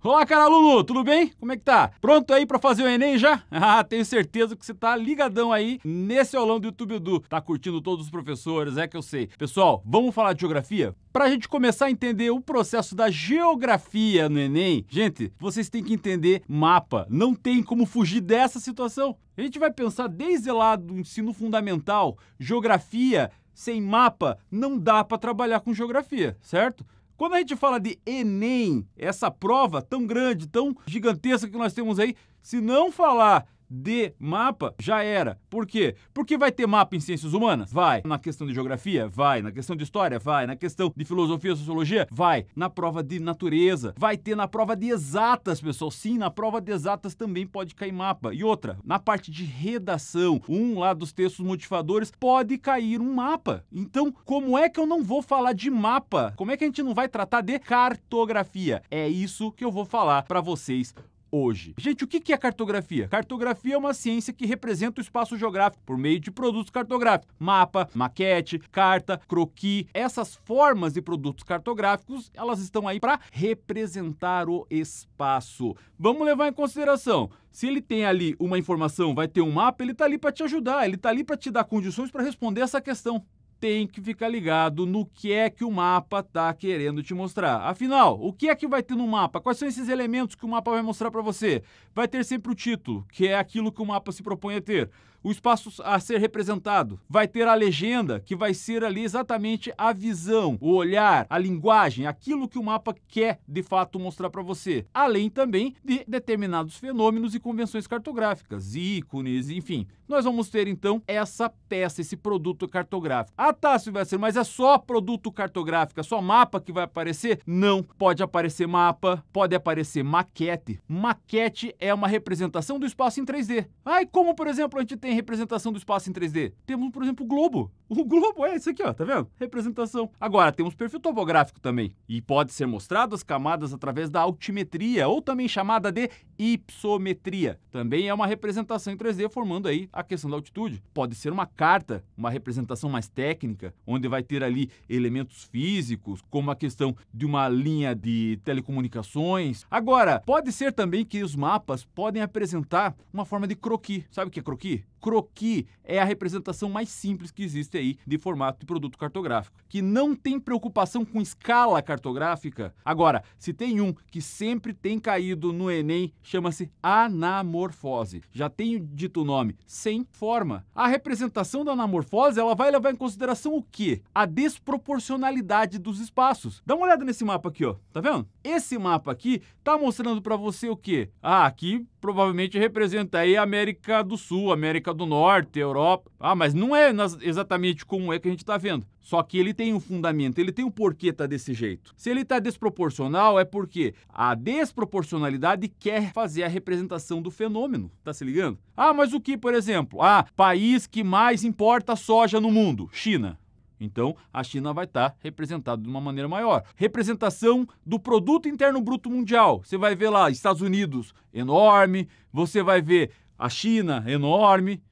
Olá, cara aluno, tudo bem? Como é que tá? Pronto aí pra fazer o Enem já? Ah, tenho certeza que você tá ligadão aí nesse aulão do YouTube Edu. Tá curtindo todos os professores, é que eu sei. Pessoal, vamos falar de geografia? Pra gente começar a entender o processo da geografia no Enem, gente, vocês têm que entender mapa. Não tem como fugir dessa situação. A gente vai pensar desde lá do ensino fundamental, geografia sem mapa não dá pra trabalhar com geografia, certo? Quando a gente fala de Enem, essa prova tão grande, tão gigantesca que nós temos aí, se não falar de mapa, já era. Por quê? Porque vai ter mapa em ciências humanas? Vai. Na questão de geografia? Vai. Na questão de história? Vai. Na questão de filosofia e sociologia? Vai. Na prova de natureza? Vai ter na prova de exatas, pessoal. Sim, na prova de exatas também pode cair mapa. E outra, na parte de redação, lá dos textos motivadores, pode cair um mapa. Então, como é que eu não vou falar de mapa? Como é que a gente não vai tratar de cartografia? É isso que eu vou falar para vocês hoje. Gente, o que é cartografia? Cartografia é uma ciência que representa o espaço geográfico por meio de produtos cartográficos. Mapa, maquete, carta, croquis. Essas formas de produtos cartográficos, elas estão aí para representar o espaço. Vamos levar em consideração. Se ele tem ali uma informação, vai ter um mapa, ele está ali para te ajudar, ele está ali para te dar condições para responder essa questão. Tem que ficar ligado no que é que o mapa está querendo te mostrar. Afinal, o que é que vai ter no mapa? Quais são esses elementos que o mapa vai mostrar para você? Vai ter sempre o título, que é aquilo que o mapa se propõe a ter. O espaço a ser representado. Vai ter a legenda, que vai ser ali exatamente a visão, o olhar, a linguagem, aquilo que o mapa quer de fato mostrar para você. Além também de determinados fenômenos e convenções cartográficas, ícones, enfim. Nós vamos ter então essa peça, esse produto cartográfico. Ah tá, Silvestre, mas é só produto cartográfico, é só mapa que vai aparecer? Não, pode aparecer mapa, pode aparecer maquete. Maquete é uma representação do espaço em 3D. Ah, e como, por exemplo, a gente tem representação do espaço em 3D? Temos, por exemplo, o globo. O globo é isso aqui, ó, tá vendo? Representação. Agora, temos perfil topográfico também. E pode ser mostrado as camadas através da altimetria, ou também chamada de ipsometria. Também é uma representação em 3D, formando aí a questão da altitude. Pode ser uma carta, uma representação mais técnica, onde vai ter ali elementos físicos, como a questão de uma linha de telecomunicações. Agora, pode ser também que os mapas podem apresentar uma forma de croquis. Sabe o que é croquis? Croquis é a representação mais simples que existe aí de formato de produto cartográfico, que não tem preocupação com escala cartográfica. Agora, se tem um que sempre tem caído no Enem, chama-se anamorfose. Já tenho dito o nome, sem forma. A representação da anamorfose, ela vai levar em consideração o quê? A desproporcionalidade dos espaços. Dá uma olhada nesse mapa aqui, ó. Tá vendo? Esse mapa aqui tá mostrando para você o quê? Ah, aqui provavelmente representa aí a América do Sul, América do Norte, Europa. Ah, mas não é exatamente como é que a gente tá vendo. Só que ele tem um fundamento, ele tem um porquê tá desse jeito. Se ele tá desproporcional, é porque a desproporcionalidade quer fazer a representação do fenômeno. Tá se ligando? Ah, mas o que, por exemplo? Ah, país que mais importa soja no mundo, China. Então, a China vai estar representada de uma maneira maior. Representação do produto interno bruto mundial. Você vai ver lá Estados Unidos enorme, você vai ver a China enorme.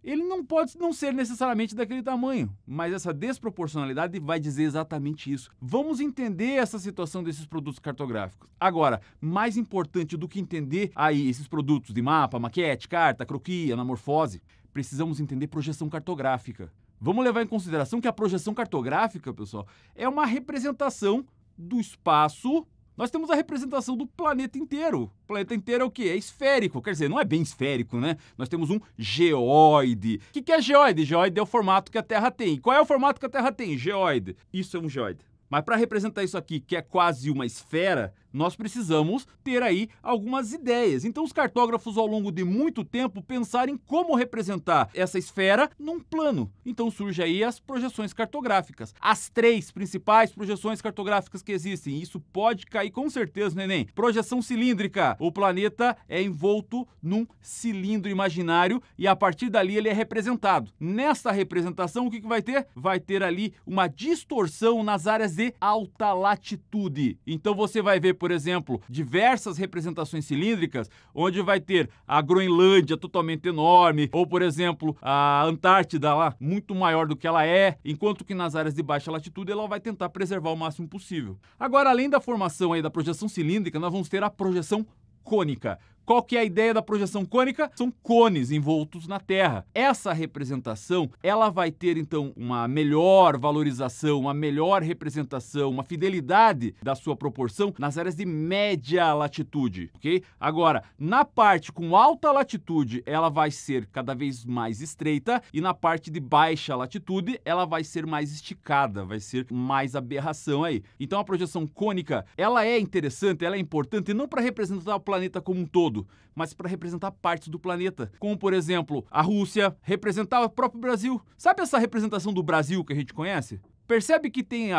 Ele não pode não ser necessariamente daquele tamanho, mas essa desproporcionalidade vai dizer exatamente isso. Vamos entender essa situação desses produtos cartográficos. Agora, mais importante do que entender aí esses produtos de mapa, maquete, carta, croquis, anamorfose, precisamos entender projeção cartográfica. Vamos levar em consideração que a projeção cartográfica, pessoal, é uma representação do espaço. Nós temos a representação do planeta inteiro. O planeta inteiro é o quê? É esférico. Quer dizer, não é bem esférico, né? Nós temos um geóide. O que é geóide? Geóide é o formato que a Terra tem. Qual é o formato que a Terra tem? Geóide. Isso é um geóide. Mas para representar isso aqui, que é quase uma esfera, nós precisamos ter aí algumas ideias. Então os cartógrafos ao longo de muito tempo pensaram em como representar essa esfera num plano. Então surge aí as projeções cartográficas. As 3 principais projeções cartográficas que existem. Isso pode cair com certeza no Enem. Projeção cilíndrica. O planeta é envolto num cilindro imaginário e a partir dali ele é representado. Nessa representação o que vai ter? Vai ter ali uma distorção nas áreas de alta latitude. Então você vai ver, por exemplo, diversas representações cilíndricas, onde vai ter a Groenlândia totalmente enorme, ou, por exemplo, a Antártida lá muito maior do que ela é, enquanto que nas áreas de baixa latitude ela vai tentar preservar o máximo possível. Agora, além da formação aí da projeção cilíndrica, nós vamos ter a projeção cônica. Qual que é a ideia da projeção cônica? São cones envoltos na Terra. Essa representação, ela vai ter, então, uma melhor valorização, uma melhor representação, uma fidelidade da sua proporção nas áreas de média latitude, ok? Agora, na parte com alta latitude, ela vai ser cada vez mais estreita e na parte de baixa latitude, ela vai ser mais esticada, vai ser mais aberração aí. Então, a projeção cônica, ela é interessante, ela é importante não para representar o planeta como um todo, mas para representar partes do planeta, como, por exemplo, a Rússia, representar o próprio Brasil. Sabe essa representação do Brasil que a gente conhece? Percebe que tem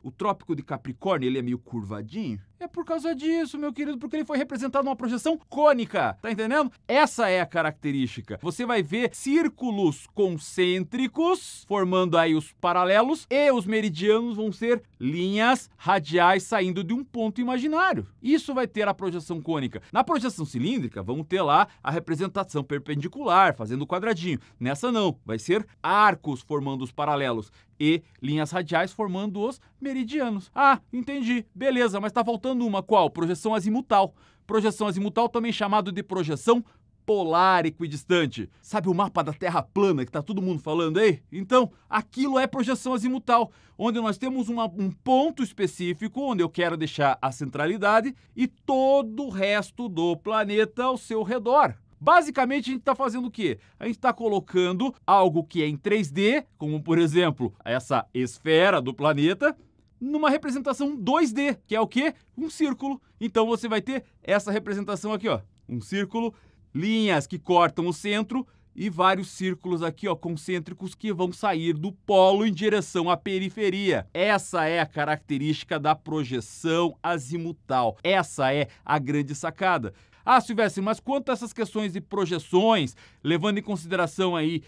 o Trópico de Capricórnio, ele é meio curvadinho? É por causa disso, meu querido, porque ele foi representado numa projeção cônica, tá entendendo? Essa é a característica. Você vai ver círculos concêntricos, formando aí os paralelos, e os meridianos vão ser linhas radiais saindo de um ponto imaginário. Isso vai ter a projeção cônica. Na projeção cilíndrica, vamos ter lá a representação perpendicular, fazendo o quadradinho. Nessa não, vai ser arcos formando os paralelos e linhas radiais formando os meridianos. Ah, entendi. Beleza, mas tá faltando uma. Qual? Projeção azimutal. Projeção azimutal também chamado de projeção polar equidistante. Sabe o mapa da Terra plana que tá todo mundo falando aí? Então, aquilo é projeção azimutal, onde nós temos um ponto específico, onde eu quero deixar a centralidade e todo o resto do planeta ao seu redor. Basicamente, a gente está fazendo o quê? A gente está colocando algo que é em 3D, como, por exemplo, essa esfera do planeta, numa representação 2D, que é o quê? Um círculo. Então, você vai ter essa representação aqui, ó. Um círculo, linhas que cortam o centro e vários círculos aqui, ó, concêntricos que vão sair do polo em direção à periferia. Essa é a característica da projeção azimutal. Essa é a grande sacada. Ah, Silvestre, mas quanto a essas questões de projeções, levando em consideração aí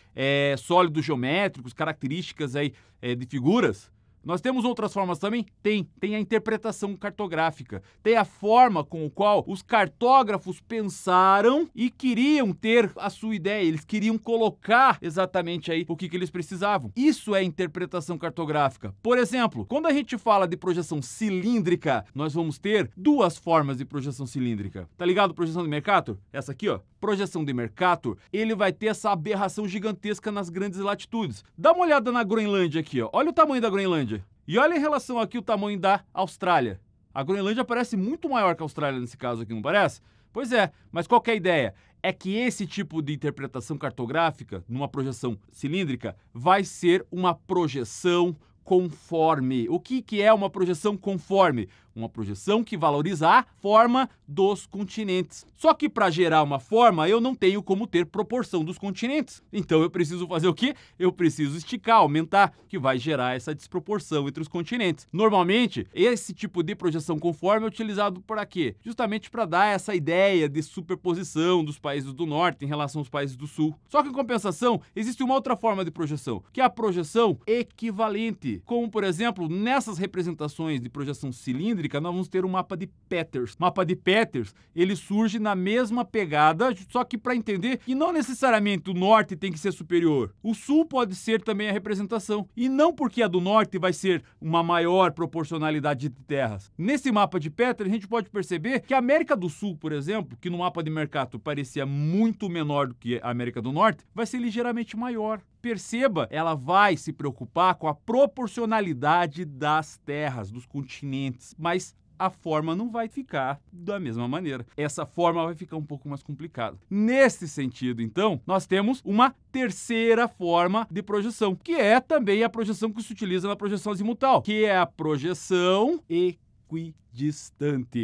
sólidos geométricos, características aí de figuras, nós temos outras formas também? Tem a interpretação cartográfica, tem a forma com a qual os cartógrafos pensaram e queriam ter a sua ideia, eles queriam colocar exatamente aí o que eles precisavam. Isso é interpretação cartográfica. Por exemplo, quando a gente fala de projeção cilíndrica, nós vamos ter duas formas de projeção cilíndrica. Tá ligado? Projeção de Mercator? Essa aqui, ó. Projeção de Mercator, ele vai ter essa aberração gigantesca nas grandes latitudes. Dá uma olhada na Groenlândia aqui, ó. Olha o tamanho da Groenlândia. E olha em relação aqui o tamanho da Austrália. A Groenlândia parece muito maior que a Austrália nesse caso aqui, não parece? Pois é, mas qual que é a ideia? É que esse tipo de interpretação cartográfica, numa projeção cilíndrica, vai ser uma projeção conforme. O que é uma projeção conforme? Uma projeção que valoriza a forma dos continentes. Só que para gerar uma forma, eu não tenho como ter proporção dos continentes. Então eu preciso fazer o quê? Eu preciso esticar, aumentar, que vai gerar essa desproporção entre os continentes. Normalmente, esse tipo de projeção conforme é utilizado para quê? Justamente para dar essa ideia de superposição dos países do norte em relação aos países do sul. Só que em compensação, existe uma outra forma de projeção, que é a projeção equivalente. Como, por exemplo, nessas representações de projeção cilíndrica, nós vamos ter um mapa de Peters. O mapa de Peters, ele surge na mesma pegada, só que para entender que não necessariamente o norte tem que ser superior. O sul pode ser também a representação. E não porque a do norte vai ser uma maior proporcionalidade de terras. Nesse mapa de Peters, a gente pode perceber que a América do Sul, por exemplo, que no mapa de Mercator parecia muito menor do que a América do Norte, vai ser ligeiramente maior. Perceba, ela vai se preocupar com a proporcionalidade das terras, dos continentes, mas a forma não vai ficar da mesma maneira. Essa forma vai ficar um pouco mais complicada. Nesse sentido, então, nós temos uma terceira forma de projeção, que é também a projeção que se utiliza na projeção azimutal, que é a projeção equidistante.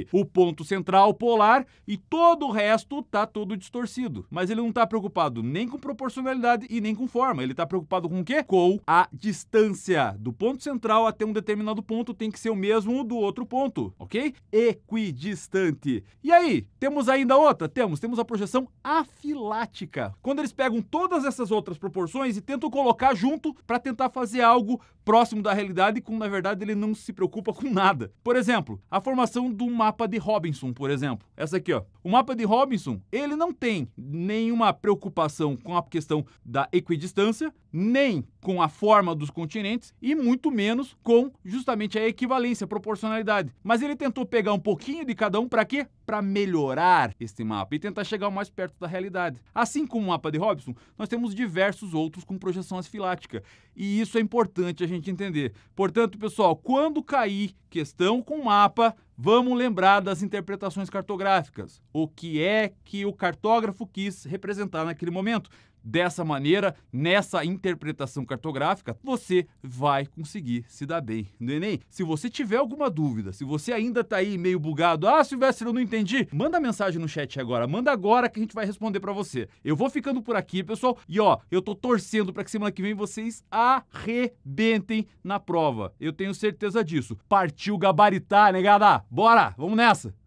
O ponto central polar e todo o resto tá todo distorcido. Mas ele não tá preocupado nem com proporcionalidade e nem com forma. Ele tá preocupado com o quê? Com a distância do ponto central até um determinado ponto tem que ser o mesmo do outro ponto, ok? Equidistante. E aí, temos ainda outra? Temos a projeção afilática. Quando eles pegam todas essas outras proporções e tentam colocar junto para tentar fazer algo próximo da realidade, quando na verdade ele não se preocupa com nada. Por exemplo, a a formação do mapa de Robinson, por exemplo. Essa aqui, ó. O mapa de Robinson, ele não tem nenhuma preocupação com a questão da equidistância, nem com a forma dos continentes e muito menos com justamente a equivalência, a proporcionalidade. Mas ele tentou pegar um pouquinho de cada um para quê? Para melhorar este mapa e tentar chegar o mais perto da realidade. Assim como o mapa de Robinson, nós temos diversos outros com projeção asfilática. E isso é importante a gente entender. Portanto, pessoal, quando cair questão com mapa, vamos lembrar das interpretações cartográficas. O que é que o cartógrafo quis representar naquele momento? Dessa maneira, nessa interpretação cartográfica, você vai conseguir se dar bem no Enem. Se você tiver alguma dúvida, se você ainda tá aí meio bugado, Silvestre, eu não entendi, manda mensagem no chat agora, manda agora que a gente vai responder pra você. Eu vou ficando por aqui, pessoal, e eu tô torcendo pra que semana que vem vocês arrebentem na prova. Eu tenho certeza disso. Partiu gabaritar, negada! Bora, vamos nessa!